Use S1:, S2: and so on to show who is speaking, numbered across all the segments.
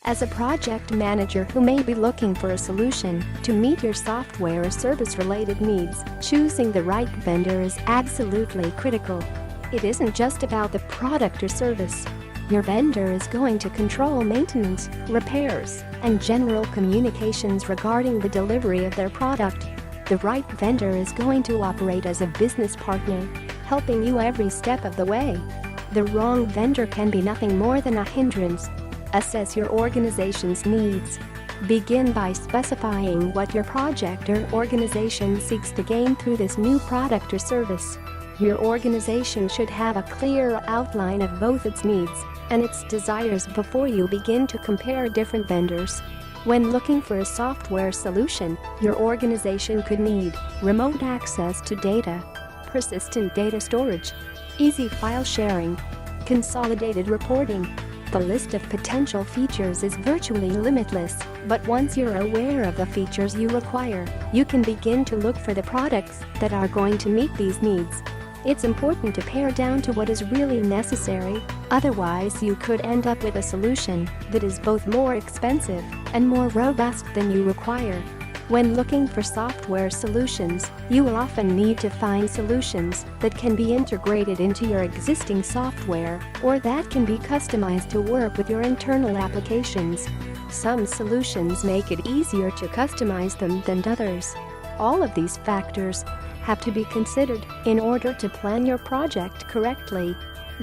S1: As a project manager who may be looking for a solution to meet your software or service-related needs, choosing the right vendor is absolutely critical. It isn't just about the product or service. Your vendor is going to control maintenance, repairs, and general communications regarding the delivery of their product. The right vendor is going to operate as a business partner, helping you every step of the way. The wrong vendor can be nothing more than a hindrance. Assess your organization's needs. Begin by specifying what your project or organization seeks to gain through this new product or service. Your organization should have a clear outline of both its needs and its desires before you begin to compare different vendors. When looking for a software solution, your organization could need remote access to data, persistent data storage, easy file sharing, consolidated reporting. The list of potential features is virtually limitless, but once you're aware of the features you require, you can begin to look for the products that are going to meet these needs. It's important to pare down to what is really necessary, otherwise you could end up with a solution that is both more expensive and more robust than you require. When looking for software solutions, you will often need to find solutions that can be integrated into your existing software or that can be customized to work with your internal applications. Some solutions make it easier to customize them than others. All of these factors have to be considered in order to plan your project correctly.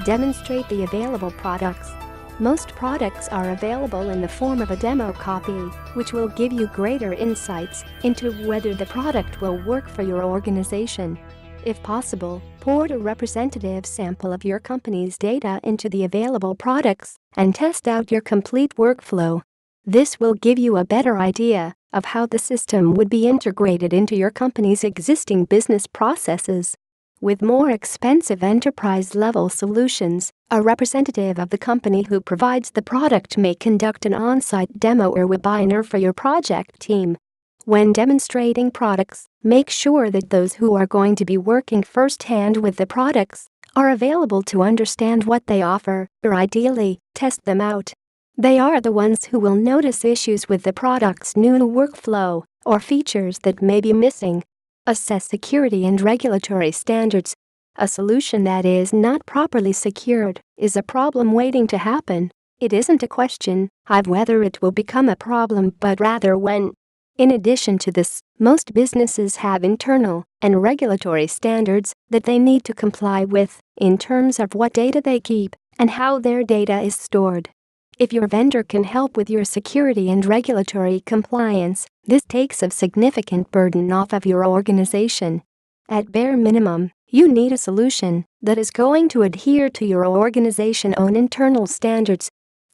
S1: Demonstrate the available products. Most products are available in the form of a demo copy, which will give you greater insights into whether the product will work for your organization. If possible, port a representative sample of your company's data into the available products and test out your complete workflow. This will give you a better idea of how the system would be integrated into your company's existing business processes. With more expensive enterprise-level solutions, a representative of the company who provides the product may conduct an on-site demo or webinar for your project team. When demonstrating products, make sure that those who are going to be working firsthand with the products are available to understand what they offer, or ideally, test them out. They are the ones who will notice issues with the product's new workflow or features that may be missing. Assess security and regulatory standards. A solution that is not properly secured is a problem waiting to happen. It isn't a question of whether it will become a problem, but rather when. In addition to this, most businesses have internal and regulatory standards that they need to comply with in terms of what data they keep and how their data is stored. If your vendor can help with your security and regulatory compliance, this takes a significant burden off of your organization. At bare minimum, you need a solution that is going to adhere to your organization's own internal standards.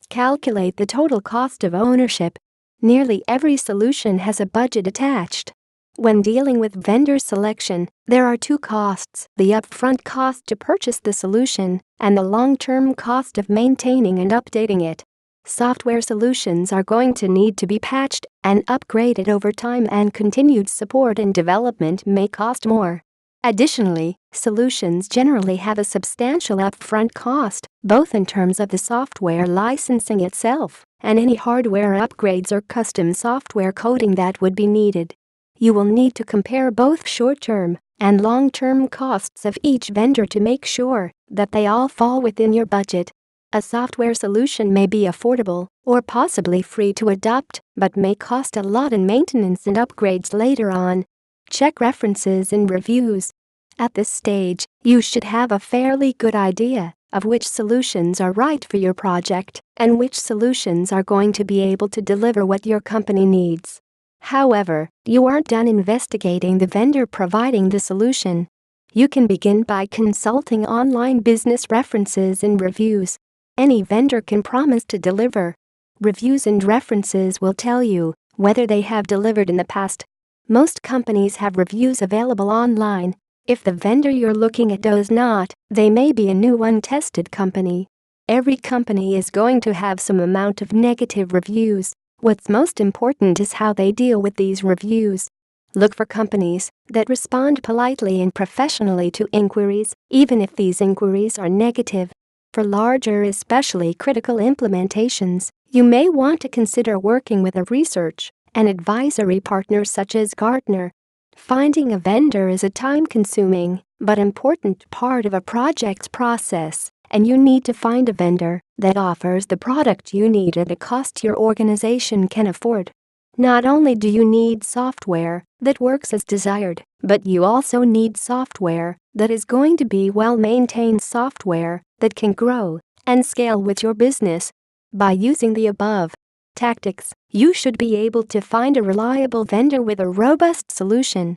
S1: Calculate the total cost of ownership. Nearly every solution has a budget attached. When dealing with vendor selection, there are two costs: the upfront cost to purchase the solution and the long-term cost of maintaining and updating it. Software solutions are going to need to be patched and upgraded over time, and continued support and development may cost more. Additionally, solutions generally have a substantial upfront cost, both in terms of the software licensing itself and any hardware upgrades or custom software coding that would be needed. You will need to compare both short-term and long-term costs of each vendor to make sure that they all fall within your budget. A software solution may be affordable or possibly free to adopt, but may cost a lot in maintenance and upgrades later on. Check references and reviews. At this stage, you should have a fairly good idea of which solutions are right for your project and which solutions are going to be able to deliver what your company needs. However, you aren't done investigating the vendor providing the solution. You can begin by consulting online business references and reviews. Any vendor can promise to deliver. Reviews and references will tell you whether they have delivered in the past. Most companies have reviews available online. If the vendor you're looking at does not, they may be a new untested company. Every company is going to have some amount of negative reviews. What's most important is how they deal with these reviews. Look for companies that respond politely and professionally to inquiries, even if these inquiries are negative. For larger, especially critical implementations, You may want to consider working with a research and advisory partner such as Gartner. Finding a vendor is a time-consuming but important part of a project's process, and you need to find a vendor that offers the product you need at a cost your organization can afford. Not only do you need software that works as desired, but you also need software that is going to be well-maintained software that can grow and scale with your business. By using the above tactics, you should be able to find a reliable vendor with a robust solution